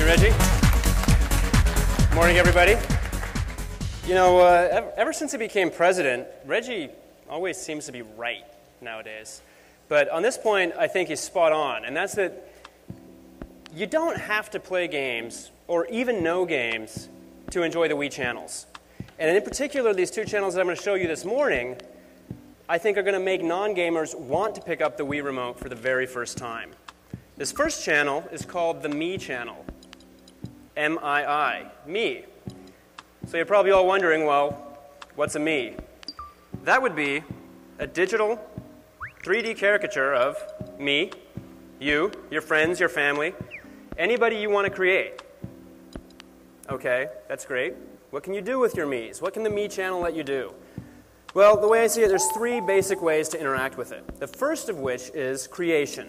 you, Reggie. Morning, everybody. You know, ever since he became president, Reggie always seems to be right nowadays. But on this point, I think he's spot on, and that's that you don't have to play games or even know games to enjoy the Wii channels. And in particular, these two channels that I'm going to show you this morning, I think are going to make non-gamers want to pick up the Wii remote for the very first time. This first channel is called the Me channel. M-I-I, Me. So you're probably all wondering, well, what's a Me? That would be a digital 3D caricature of me, you, your friends, your family, anybody you want to create. Okay, that's great. What can you do with your Me's? What can the Me channel let you do? Well, the way I see it, there's three basic ways to interact with it. The first of which is creation.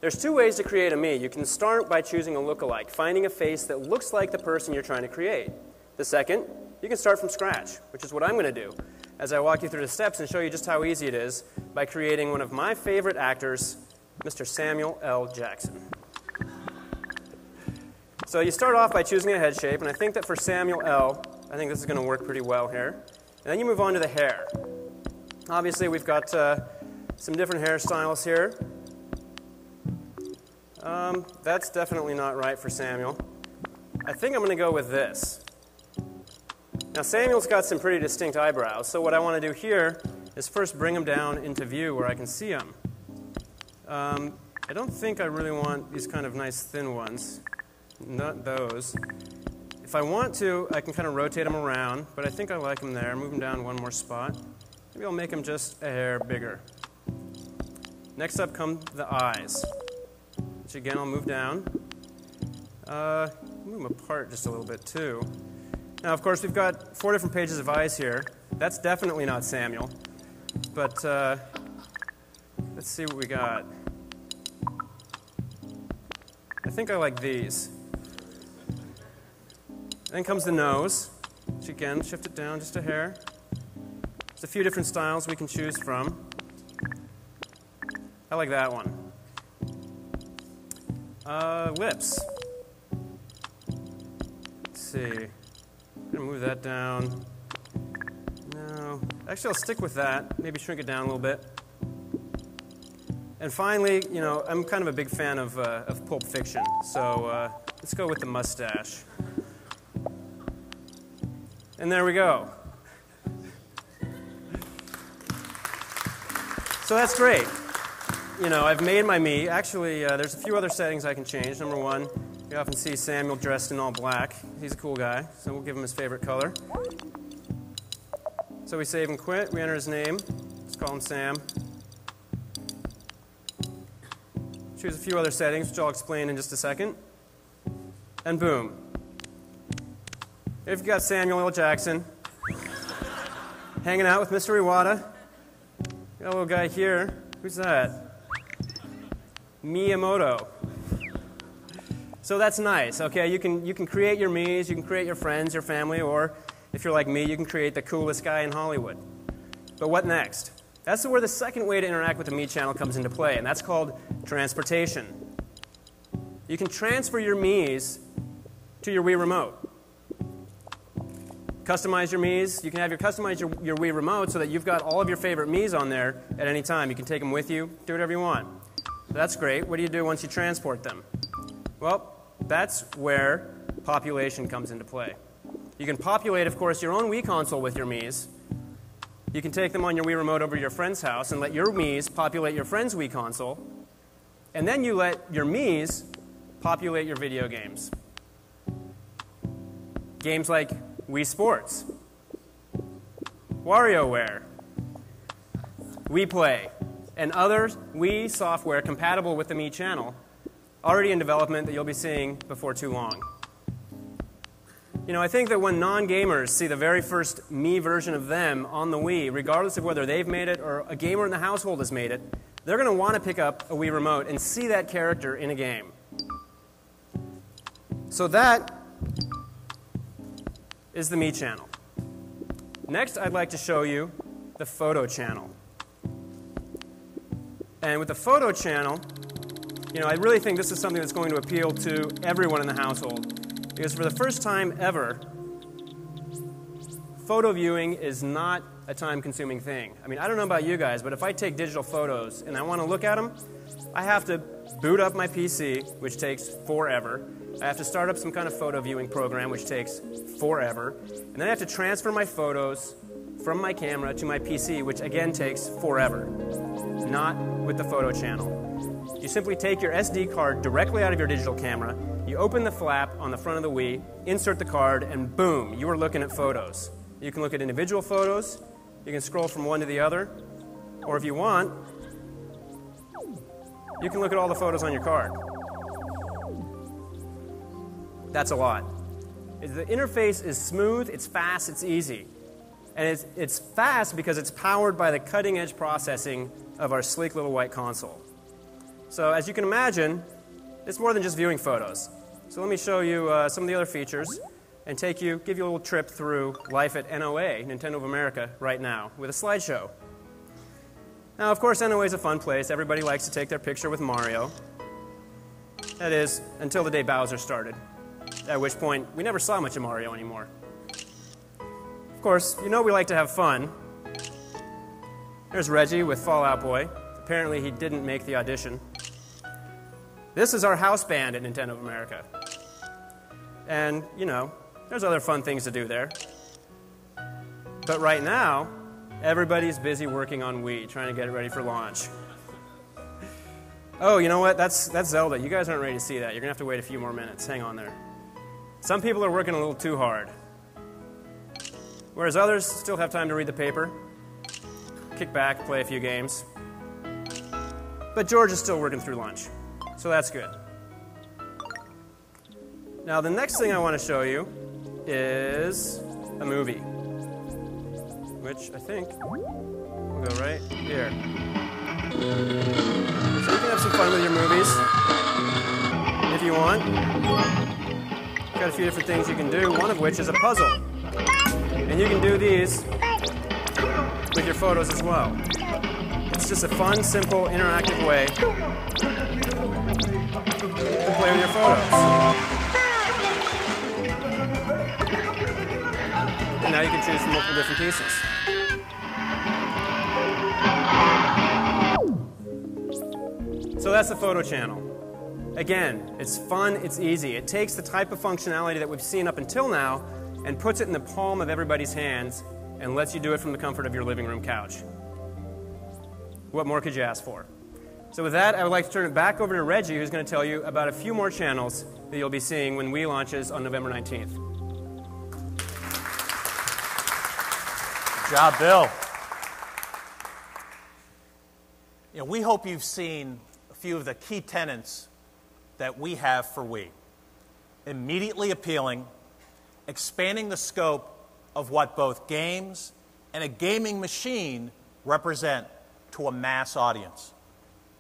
There's two ways to create a Me. You can start by choosing a lookalike, finding a face that looks like the person you're trying to create. The second, you can start from scratch, which is what I'm going to do, as I walk you through the steps and show you just how easy it is by creating one of my favorite actors, Mr. Samuel L. Jackson. So you start off by choosing a head shape, and I think that for Samuel L., I think this is going to work pretty well here. And then you move on to the hair. Obviously, we've got some different hairstyles here. That's definitely not right for Samuel. I think I'm going to go with this. Now, Samuel's got some pretty distinct eyebrows, so what I want to do here is first bring them down into view where I can see them. I don't think I really want these kind of nice thin ones. Not those. If I want to, I can kind of rotate them around, but I think I like them there. Move them down one more spot. Maybe I'll make them just a hair bigger. Next up come the eyes, which again I'll move down. Move them apart just a little bit too. Now, of course, we've got 4 different pages of eyes here. That's definitely not Samuel. But let's see what we got. I think I like these. Then comes the nose, which again, shift it down just a hair. There's a few different styles we can choose from. I like that one. Lips. Let's see. I'm going to move that down. No. Actually, I'll stick with that. Maybe shrink it down a little bit. And finally, you know, I'm kind of a big fan of Pulp Fiction. So let's go with the mustache. And there we go. So that's great. You know, I've made my Me. Actually, there's a few other settings I can change. Number one, you often see Samuel dressed in all black. He's a cool guy, so we'll give him his favorite color. So we save and quit. We enter his name. Let's call him Sam. Choose a few other settings, which I'll explain in just a second. And boom. If you've got Samuel L. Jackson hanging out with Mr. Iwata. Got a little guy here. Who's that? Miyamoto. So that's nice, okay? You can create your Me's, you can create your friends, your family, or if you're like me, you can create the coolest guy in Hollywood. But what next? That's where the second way to interact with the Me channel comes into play, and that's called transportation. You can transfer your Me's to your Wii remote. Customize your Me's. You can have customize your Wii remote so that you've got all of your favorite Me's on there at any time. You can take them with you, do whatever you want. So that's great. What do you do once you transport them? Well, that's where population comes into play. You can populate, of course, your own Wii console with your Me's. You can take them on your Wii remote over to your friend's house and let your Me's populate your friend's Wii console. And then you let your Me's populate your video games. Games like Wii Sports, WarioWare, Wii Play, and other Wii software compatible with the Me channel, already in development that you'll be seeing before too long. You know, I think that when non-gamers see the very first Me version of them on the Wii, regardless of whether they've made it or a gamer in the household has made it, they're going to want to pick up a Wii remote and see that character in a game. So that is the Me channel. Next, I'd like to show you the Photo channel. And with the Photo channel, I really think this is something that's going to appeal to everyone in the household, because for the first time ever, photo viewing is not a time-consuming thing. I mean, I don't know about you guys, but if I take digital photos and I want to look at them, I have to boot up my PC, which takes forever. I have to start up some kind of photo viewing program, which takes forever. And then I have to transfer my photos from my camera to my PC, which again takes forever. Not with the photo channel. You simply take your SD card directly out of your digital camera, you open the flap on the front of the Wii, insert the card, and boom, you are looking at photos. You can look at individual photos, you can scroll from one to the other, or if you want, you can look at all the photos on your card. That's a lot. The interface is smooth, it's fast, it's easy. And it's fast because it's powered by the cutting-edge processing of our sleek little white console. So as you can imagine, it's more than just viewing photos. So let me show you some of the other features and give you a little trip through life at NOA, Nintendo of America, right now, with a slideshow. Now, of course, NOA is a fun place. Everybody likes to take their picture with Mario. That is, until the day Bowser started, at which point we never saw much of Mario anymore. Of course, we like to have fun. There's Reggie with Fall Out Boy. Apparently, he didn't make the audition. This is our house band at Nintendo of America. And, there's other fun things to do there. But right now, everybody's busy working on Wii, trying to get it ready for launch. Oh, you know what? That's Zelda. You guys aren't ready to see that. You're going to have to wait a few more minutes. Hang on there. Some people are working a little too hard, whereas others still have time to read the paper, kick back, play a few games. But George is still working through lunch, so that's good. Now, the next thing I want to show you is a movie, which I think will go right here. So you can have some fun with your movies if you want. Got a few different things you can do, one of which is a puzzle. And you can do these with your photos as well. It's just a fun, simple, interactive way to play with your photos. And now you can choose from multiple different pieces. So that's the photo channel. Again, it's fun, it's easy. It takes the type of functionality that we've seen up until now and puts it in the palm of everybody's hands and lets you do it from the comfort of your living room couch. What more could you ask for? So with that, I would like to turn it back over to Reggie, who's going to tell you about a few more channels that you'll be seeing when Wii launches on November 19th. Good job, Bill. We hope you've seen a few of the key tenets that we have for Wii. Immediately appealing, expanding the scope of what both games and a gaming machine represent to a mass audience.